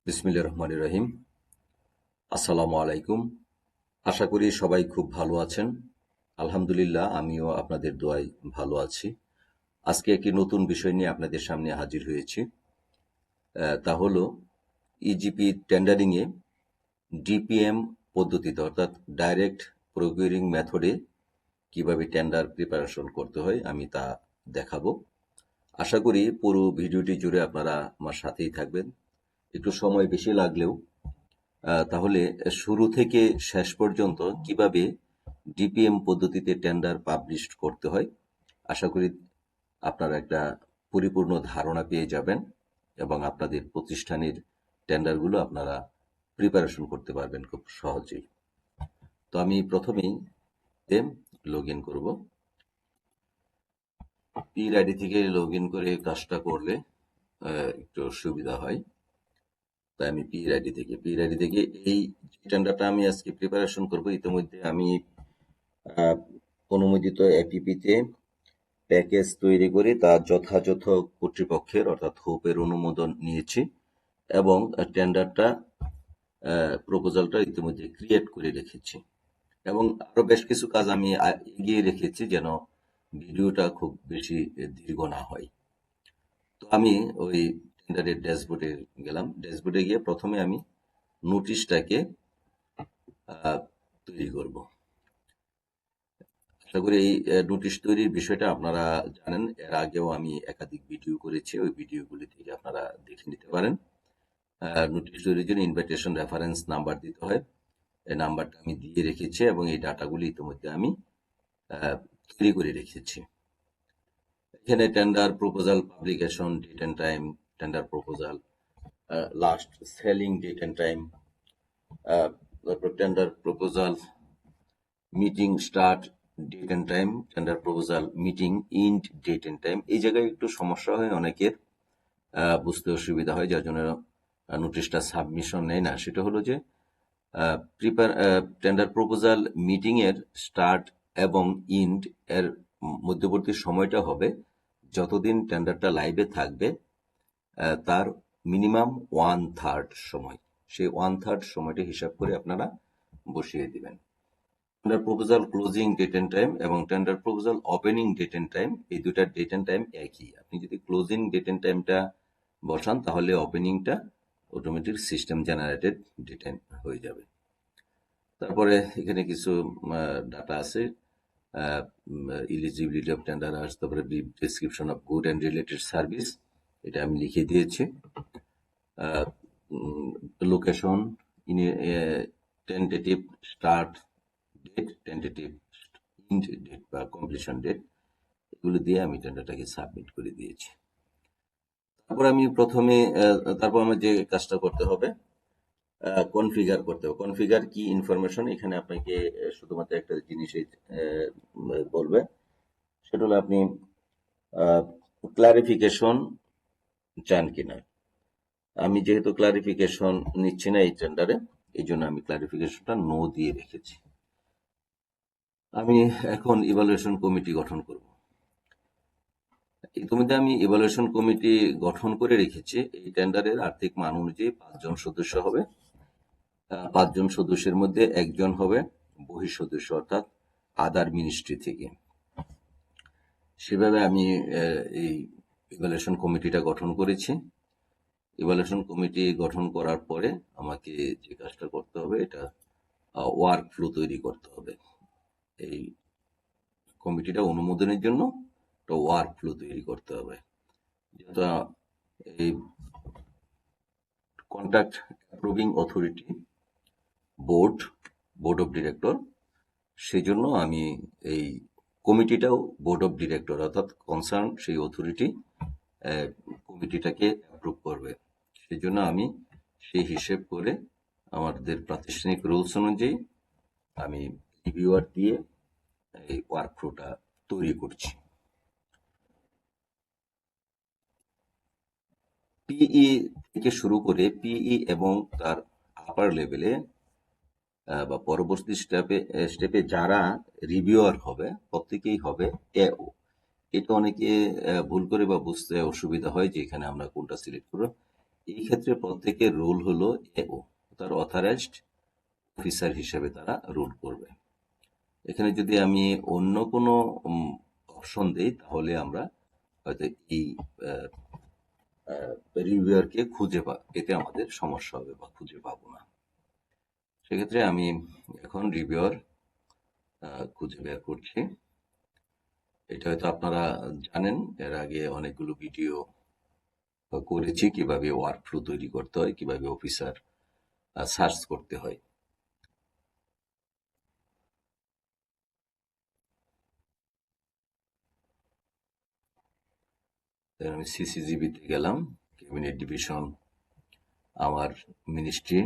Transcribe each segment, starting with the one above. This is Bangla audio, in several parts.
বিসমিল্লাহির রহমানির রহিম। আসসালামু আলাইকুম। আশা করি সবাই খুব ভালো আছেন। আলহামদুলিল্লাহ, আমিও আপনাদের দোয়ায় ভালো আছি। আজকে একটি নতুন বিষয় নিয়ে আপনাদের সামনে হাজির হয়েছি। তা হলো ইজিপি টেন্ডারিংয়ে ডিপিএম পদ্ধতিতে অর্থাৎ ডাইরেক্ট প্রকিউরিং মেথডে কিভাবে টেন্ডার প্রিপারেশন করতে হয় আমি তা দেখাবো। আশা করি পুরো ভিডিওটি জুড়ে আপনারা আমার সাথেই থাকবেন। একটু সময় বেশি লাগলেও তাহলে শুরু থেকে শেষ পর্যন্ত কিভাবে ডিপিএম পদ্ধতিতে টেন্ডার পাবলিশ করতে হয় আশা করি আপনারা একটা পরিপূর্ণ ধারণা পেয়ে যাবেন এবং আপনাদের প্রতিষ্ঠানের টেন্ডারগুলো আপনারা প্রিপারেশন করতে পারবেন খুব সহজেই। তো আমি প্রথমেই লগ ইন করবো। পির আইডি থেকে লগ ইন করে কাজটা করলে একটু সুবিধা হয়। তাই আমি পির আইডি থেকে এই টেন্ডারটা আমি আজকে প্রিপারেশন করব। ইতিমধ্যে আমি অনুমোদিত এপিপিতে প্যাকেজ তৈরি করে তা যথাযথ কর্তৃপক্ষের অর্থাৎ হোপের অনুমোদন নিয়েছি এবং টেন্ডারটা প্রপোজালটা ইতিমধ্যে ক্রিয়েট করে রেখেছি এবং আরো বেশ কিছু কাজ আমি এগিয়ে রেখেছি যেন ভিডিওটা খুব বেশি দীর্ঘ না হয়। তো আমি ওই টেন্ডারের ড্যাশবোর্ডে গেলাম। ড্যাশবোর্ডে গিয়ে প্রথমে আমি নোটিশটাকে তৈরি করব। আশা করি এই নোটিশ তৈরির বিষয়টা আপনারা জানেন। এর আগেও আমি একাধিক ভিডিও করেছি, ওই ভিডিওগুলি থেকে আপনারা দেখে নিতে পারেন। নোটিশ তৈরির জন্য ইনভাইটেশন রেফারেন্স নাম্বার দিতে হয়। এই নাম্বারটা আমি দিয়ে রেখেছি এবং এই ডাটাগুলি ইতিমধ্যে আমি তৈরি করে রেখেছি। এখানে tender proposal publication date and time, tender proposal last selling date and time, তারপর tender proposal meeting start date and time, tender proposal meeting end date and time. এই জায়গায় একটু সমস্যা হয়, অনেকের বুঝতে অসুবিধা হয়, যার জন্য নোটিশটা সাবমিশন নেয় না। সেটা হলো যে টেন্ডার প্রপোজাল মিটিং এর স্টার্ট এবং ইন্ড এর মধ্যবর্তী সময়টা হবে যতদিন টেন্ডারটা লাইভে থাকবে তার মিনিমাম 1/3 সময়। সেই 1/3 সময়টা হিসাব করে আপনারা বসিয়ে দিবেন। Tender proposal closing date and time এবং tender proposal opening date and time, এই দুটার ডেট এন্ড টাইম একই। আপনি যদি ক্লোজিং ডেট এন্ড টাইমটা বসান তাহলে ওপেনিংটা automatic system generated date and হয়ে যাবে। তারপরে এখানে কিছু ডাটা আছে, ইলিজিবিলিটি অফ টেন্ডারার্স, তারপরে description of good and related service, এটা আমি লিখে দিয়েছি। Location, tentative start date, tentative end date বা কমপ্লিশন ডেট, এগুলো দিয়ে আমি টেন্ডারটাকে সাবমিট করে দিয়েছি। তারপর আমার যে কাজটা করতে হবে, কনফিগার করতে হবে। কনফিগার কি ইনফরমেশন, এখানে আপনাকে শুধুমাত্র একটা জিনিসই বলবে, সেটা হলো আপনি ক্লারিফিকেশন চান কিনা। আমি যেহেতু ক্লারিফিকেশন নিচ্ছি না এই টেন্ডারে, এই জন্য আমি ক্লারিফিকেশনটা নো দিয়ে রেখেছি। আমি এখন ইভালুয়েশন কমিটি গঠন করব। ইতিমধ্যে আমি ইভালুয়েশন কমিটি গঠন করে রেখেছি। এই টেন্ডারের আর্থিক মান অনুযায়ী 5 জন সদস্য হবে। 5 জন সদস্যের মধ্যে একজন হবে বহিঃসদস্য অর্থাৎ আদার মিনিস্ট্রি থেকে। সেভাবে আমি এই ইভালুয়েশন কমিটিটা গঠন করেছি। ইভালুয়েশন কমিটি গঠন করার পরে আমাকে যে কাজটা করতে হবে, এটা ওয়ার্ক ফ্লো তৈরি করতে হবে। এই কমিটিটা অনুমোদনের জন্য একটা ওয়ার্ক ফ্লো তৈরি করতে হবে। যেটা এই contract approving authority board of director, সেই জন্য আমি এই কমিটিটাও বোর্ড অফ ডিরেক্টর অর্থাৎ কনসার্ন সেই অথরিটি কমিটিটাকে অ্যাপ্রুভ করবে। সেই জন্য আমি সেই হিসেব করে আমাদের প্রাতিষ্ঠানিক রুলস অনুযায়ী আমি রিভিউয়ার দিয়ে এই ওয়ার্ক ফ্লোটা তৈরি করছি। পিই থেকে শুরু করে পিই এবং তার আপার লেভেলে বা পরবর্তী স্টেপে যারা রিভিউয়ার হবে প্রত্যেকেই হবে এও। এটা অনেকে ভুল করে বা বুঝতে অসুবিধা হয় যে এখানে আমরা কোনটা সিলেক্ট করব। এই ক্ষেত্রে প্রত্যেকের রোল হলো এও, তার অথরাইজড অফিসার হিসেবে তারা রোল করবে। এখানে যদি আমি অন্য কোনো অপশন দেই তাহলে আমরা হয়তো এই রিভিউয়ারকে পেতে আমাদের সমস্যা হবে বা খুঁজে পাবো না। সেক্ষেত্রে আমি এখন রিভিউয়ার খুঁজে বের করছি। এটা হয়তো আপনারা জানেন, এর আগে অনেকগুলো ভিডিও করেছি কিভাবে ওয়ার্ক ফ্লো তৈরি করতে হয়, কিভাবে অফিসার সার্চ করতে হয়। আমি সিসিজিবিতে গেলাম, ক্যাবিনেট ডিভিশন আমার মিনিস্ট্রি।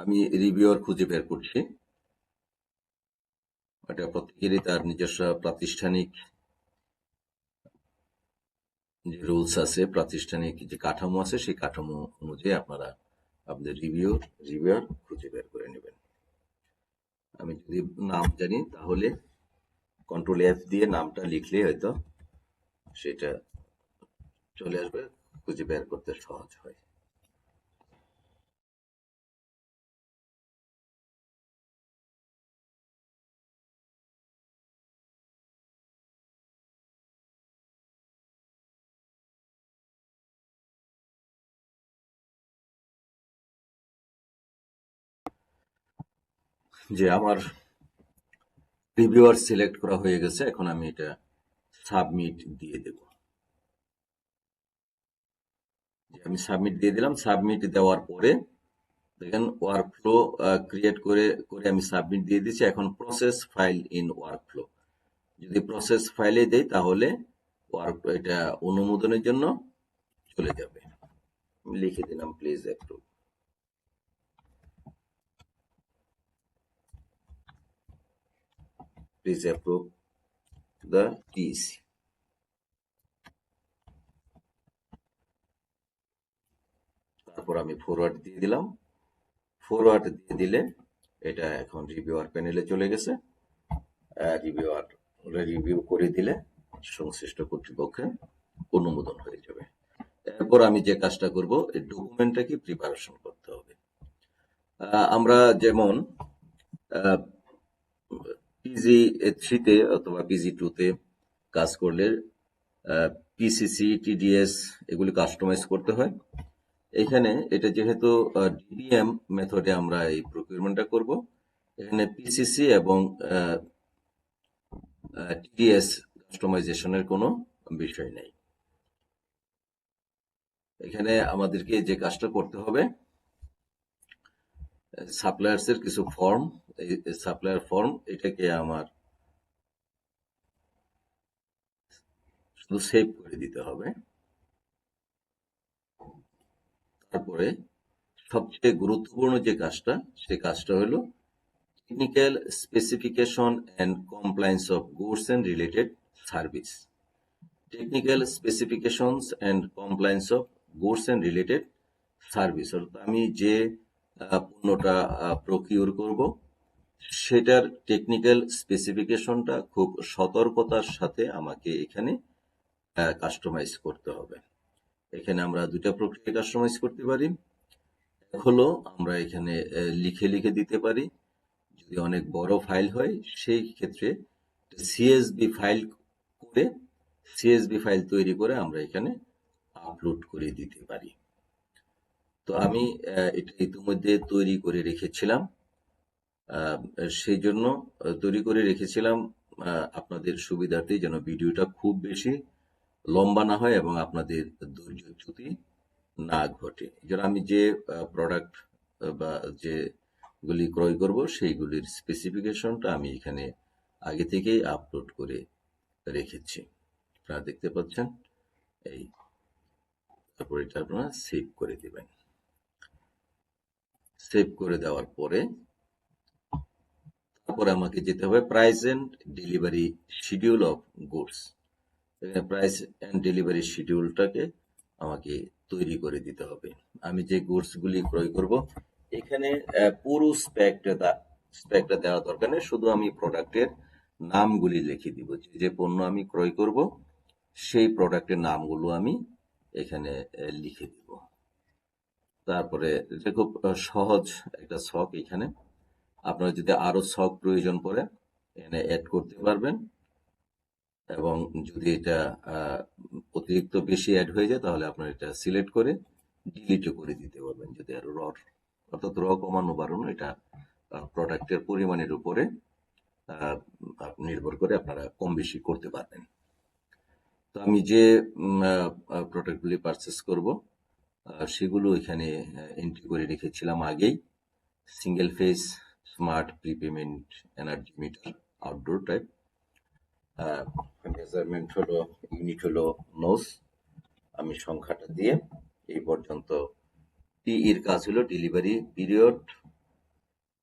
আমি রিভিউয়ার খুঁজে বের করছি। এটা প্রত্যেকেরই তার নিজস্ব প্রাতিষ্ঠানিক যে রুলস আছে, প্রাতিষ্ঠানিক যে কাঠামো আছে, সেই কাঠামো অনুযায়ী আপনারা আপনাদের রিভিউয়ার খুঁজে বের করে নেবেন। আমি যদি নাম জানি তাহলে কন্ট্রোল এফ দিয়ে নামটা লিখলে হয়তো সেটা চলে আসবে, খুঁজে বের করতে সহজ হয়। যে আমার রিভিউয়ার সিলেক্ট করা হয়ে গেছে, এখন আমি এটা সাবমিট দিয়ে দেব। আমি সাবমিট দিয়ে দিলাম। সাবমিট দেওয়ার পরে দেখেন ওয়ার্কফ্লো ক্রিয়েট করে করে আমি সাবমিট দিয়ে দিচ্ছি। এখন প্রসেস ফাইল ইন ওয়ার্কফ্লো, যদি প্রসেস ফাইলে দেই তাহলে এটা অনুমোদনের জন্য চলে যাবে। আমি লিখে দিলাম please approve. Please approve the TC. তারপর আমি ফরওয়ার্ড দিয়ে দিলাম। ফরওয়ার্ড দিয়ে দিলে এটা এখন রিভিউয়ার প্যানেলে চলে গেছে। রিভিউয়ার রিভিউ করে দিলে সংশ্লিষ্ট কর্তৃপক্ষের অনুমোদন হয়ে যাবে। এরপর আমি যে কাজটা করব, এই ডকুমেন্টটাকে প্রিপারেশন করতে হবে। আমরা যেমন পিজি 3-তে অথবা পিজি 2-তে কাজ করলে পিসিসি, টিডিএস এগুলি কাস্টমাইজ করতে হয়। এখানে এটা যেহেতু ডিপিএম মেথডে আমরা এই প্রকিউরমেন্টটা করব, এখানে পিসিসি এবং টিডিএস কাস্টমাইজেশনের কোনো বিষয় নেই। এখানে আমাদেরকে যে কাজটা করতে হবে, সাপ্লায়ার্স এর কিছু ফর্ম, এই সাপ্লায়ার ফর্ম এটাকে আমার শুধু সেভ করে দিতে হবে। তারপরে সবচেয়ে গুরুত্বপূর্ণ যে কাজটা, সেই কাজটা হলো technical specification and compliance of goods and related service. Technical specifications and compliance of goods and related service, অর্থাৎ আমি যে পণ্যটা প্রকিউর করব সেটার টেকনিক্যাল স্পেসিফিকেশনটা খুব সতর্কতার সাথে আমাকে এখানে কাস্টমাইজ করতে হবে। এখানে আমরা দুইটা প্রক্রিয়ায় কাস্টমাইজ করতে পারি। এক হলো আমরা এখানে লিখে লিখে দিতে পারি। যদি অনেক বড় ফাইল হয় সেই ক্ষেত্রে সিএসবি ফাইল করে, সিএসবি ফাইল তৈরি করে আমরা এখানে আপলোড করে দিতে পারি। তো আমি এটা ইতিমধ্যে তৈরি করে রেখেছিলাম। সেই জন্য তৈরি করে রেখেছিলাম আপনাদের সুবিধার্থে, যেন ভিডিওটা খুব বেশি লম্বা না হয় এবং আপনাদের ধৈর্যচ্যুতি না ঘটে। যেন আমি যে প্রোডাক্ট বা যেগুলি ক্রয় করব সেইগুলির স্পেসিফিকেশনটা আমি এখানে আগে থেকেই আপলোড করে রেখেছি, আপনারা দেখতে পাচ্ছেন। এই তারপর এটা আপনারা সেভ করে দেবেন। সেভ করে দেওয়ার পরে তারপরে আমাকে যেতে হবে price and delivery schedule of goods. এখানে প্রাইস এন্ড ডেলিভারি শিডিউলটাকে আমাকে তৈরি করে দিতে হবে। আমি যে গুডসগুলি ক্রয় করব এখানে পুরো স্পেকটা দেওয়া দরকার নেই, শুধু আমি প্রোডাক্টের নামগুলি লিখে দিব। যে পণ্য আমি ক্রয় করব সেই প্রোডাক্টের নামগুলো আমি এখানে লিখে দিব। তারপরে এটা খুব সহজ একটা ছক। এখানে আপনার যদি আরো ছক প্রয়োজন পড়ে এখানে অ্যাড করতে পারবেন, এবং যদি এটা আহ, অতিরিক্ত বেশি অ্যাড হয়ে যায় তাহলে আপনার এটা সিলেক্ট করে ডিলিটও করে দিতে পারবেন। যদি আরো অর্থাৎ কমানো বাড়ানো, এটা প্রোডাক্টের পরিমাণের উপরে আহ, নির্ভর করে আপনারা কম বেশি করতে পারবেন। তো আমি যে প্রোডাক্টগুলি পারচেস করব সেগুলো এখানে এন্ট্রি করে রেখেছিলাম আগেই। Single phase smart prepayment energy meter, outdoor type. Measurement হলো, ইউনিট হলো নোস। আমি সংখ্যাটা দিয়ে এই পর্যন্ত। টিইর কাজ হলো ডেলিভারি পিরিয়ড,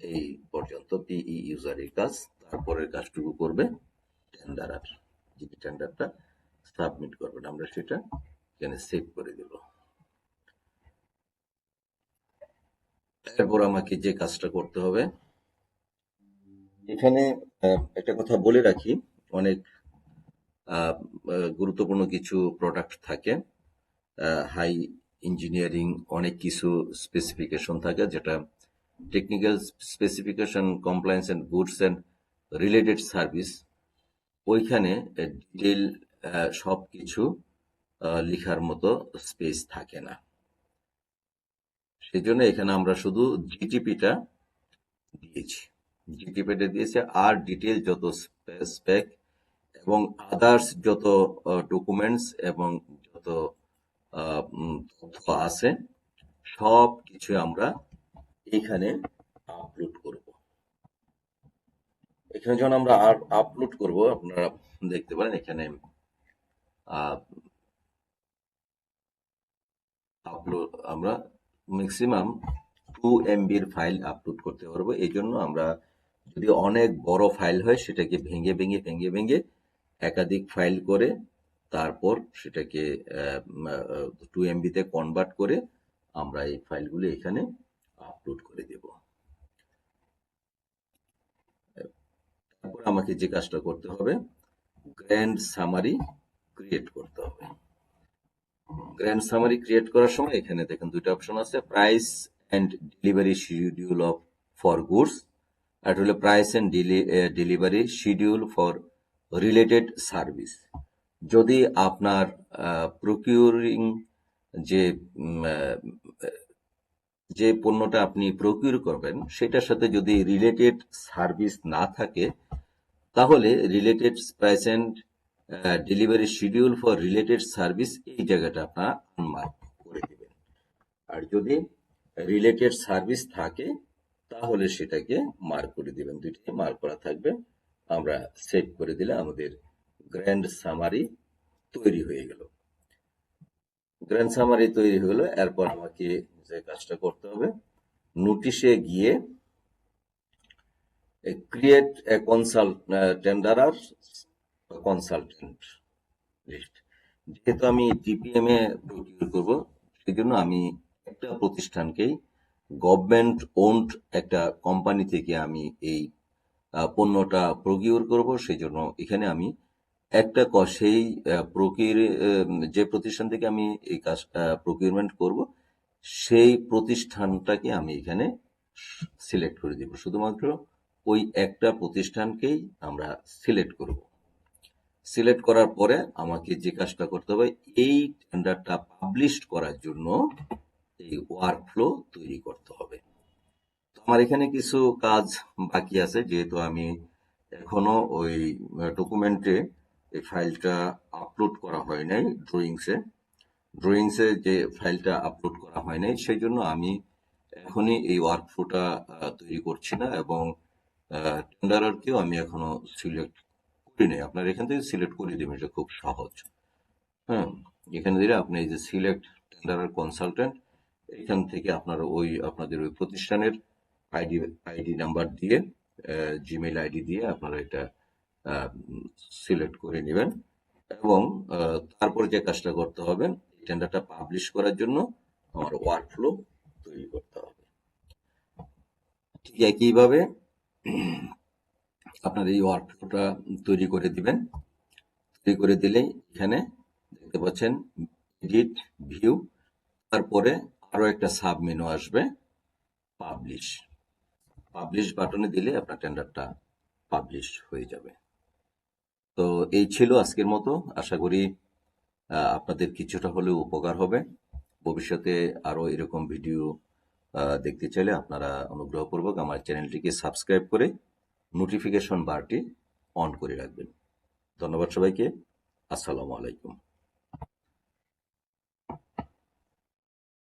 এই পর্যন্ত পিই ইউজারের কাজ। তারপরের কাজটুকু করবে টেন্ডারার, যিনি টেন্ডারটা সাবমিট করবেন। আমরা সেটা এখানে সেভ করে দেব। এরপর আমাকে যে কাজটা করতে হবে, এখানে একটা কথা বলে রাখি, অনেক গুরুত্বপূর্ণ কিছু প্রোডাক্ট থাকে, হাই ইঞ্জিনিয়ারিং অনেক কিছু স্পেসিফিকেশন থাকে, যেটা technical specification, compliance and goods and related service. ওইখানে ডিটেল সবকিছু লিখার মতো স্পেস থাকে না। সেই জন্য এখানে আমরা শুধু জিটিপিটা দিয়েছি। জিটিপিটা দিয়েছে, আর ডিটেল যত স্পেক এবং আদার্স যত ডকুমেন্টস এবং যত তথ্য আছে সব কিছু আমরা এখানে আপলোড করব। এখানে যখন আমরা আপলোড করব, আপনারা দেখতে পারেন এখানে আপলোড আমরা ম্যাক্সিমাম 2 MB ফাইল আপলোড করতে পারবো। এই জন্য আমরা, যদি অনেক বড় ফাইল হয় সেটাকে ভেঙে ভেঙে ভেঙে ভেঙে একাধিক ফাইল করে তারপর সেটাকে 2 MB তে কনভার্ট করে আমরা এই ফাইলগুলো এখানে আপলোড করে দেব। তারপর আমাকে যে কাজটা করতে হবে, গ্র্যান্ড সামারি ক্রিয়েট করতে হবে। গ্র্যান্ড সামারি ক্রিয়েট করার সময় এখানে দেখেন দুইটা অপশন আছে, price and delivery schedule of for goods, আর হলো price and delivery schedule for related service. যদি আপনার প্রকিউরিং যে যে পণ্যটা আপনি প্রকিউর করবেন সেটার সাথে যদি রিলেটেড সার্ভিস না থাকে, তাহলে related price and delivery schedule for related service এই জায়গাটা আপনারা আনমার্ক করে দিবেন। আর যদি রিলেটেড সার্ভিস থাকে তাহলে সেটাকে মার্ক করে দিবেন। দুইটাই মার্ক করা থাকবে। আমরা সেভ করে দিলে আমাদের গ্র্যান্ড সামারি তৈরি হয়ে গেল। গ্র্যান্ড সামারি তৈরি হলো। এরপর আমাকে যে কাজটা করতে হবে, নোটিশে গিয়ে create a tenderer consultant list. যেহেতু আমি টিপিএম এ প্রকিউর করব, সেই জন্য আমি একটা প্রতিষ্ঠানকেই, গভর্নমেন্ট ওন্ড একটা কোম্পানি থেকে আমি এই পণ্যটা প্রকিউর করব। সেই জন্য এখানে আমি একটা সেই যে প্রতিষ্ঠান থেকে আমি এই কাজ প্রকিউরমেন্ট করব সেই প্রতিষ্ঠানটাকে আমি এখানে সিলেক্ট করে দিব। শুধুমাত্র ওই একটা প্রতিষ্ঠানকেই আমরা সিলেক্ট করব। সিলেক্ট করার পরে আমাকে যে কাজটা করতে হবে, এই টেন্ডারটা পাবলিশ করার জন্য এই ওয়ার্কফ্লো তৈরি করতে হবে। তো আমার এখানে কিছু কাজ বাকি আছে, যেহেতু আমি এখনো ওই ডকুমেন্টে এই ফাইলটা আপলোড করা হয় নাই। ড্রয়িংসে যে ফাইলটা আপলোড করা হয় নাই, সেই জন্য আমি এখনই এই ওয়ার্কফ্লোটা তৈরি করছি না, এবং টেন্ডারারকেও আমি এখনো সিলেক্ট করি নাই। আপনার এখান থেকে সিলেক্ট করে দেবেন, এটা খুব সহজ। হ্যাঁ, এখানে দিলে আপনি এই যে সিলেক্ট টেন্ডারার কনসালটেন্ট, এখান থেকে আপনার আপনাদের ওই প্রতিষ্ঠানের আইডি নাম্বার দিয়ে, জিমেইল আইডি দিয়ে আপনারা এটা সিলেক্ট করে নেবেন। এবং তারপর যে কাজটা করতে হবে, টেন্ডারটা পাবলিশ করার জন্য আমার ওয়ার্কফ্লো তৈরি করতে হবে। ঠিক একইভাবে আপনার এই ওয়ার্কফ্লোটা তৈরি করে দিবেন। তৈরি করে দিলেই এখানে দেখতে পাচ্ছেন এডিট, ভিউ, তারপরে আরো একটা সাব মেনু আসবে, পাবলিশ। পাবলিশ বাটনে দিলে আপনার টেন্ডারটা পাবলিশ হয়ে যাবে। তো এই ছিল আজকের মতো। আশা করি আপনাদের কিছুটা হলেও উপকার হবে। ভবিষ্যতে আরো এরকম ভিডিও দেখতে চাইলে আপনারা অনুগ্রহপূর্বক আমার চ্যানেলটিকে সাবস্ক্রাইব করে নোটিফিকেশন বারটি অন করে রাখবেন। ধন্যবাদ সবাইকে। আসসালামু আলাইকুম।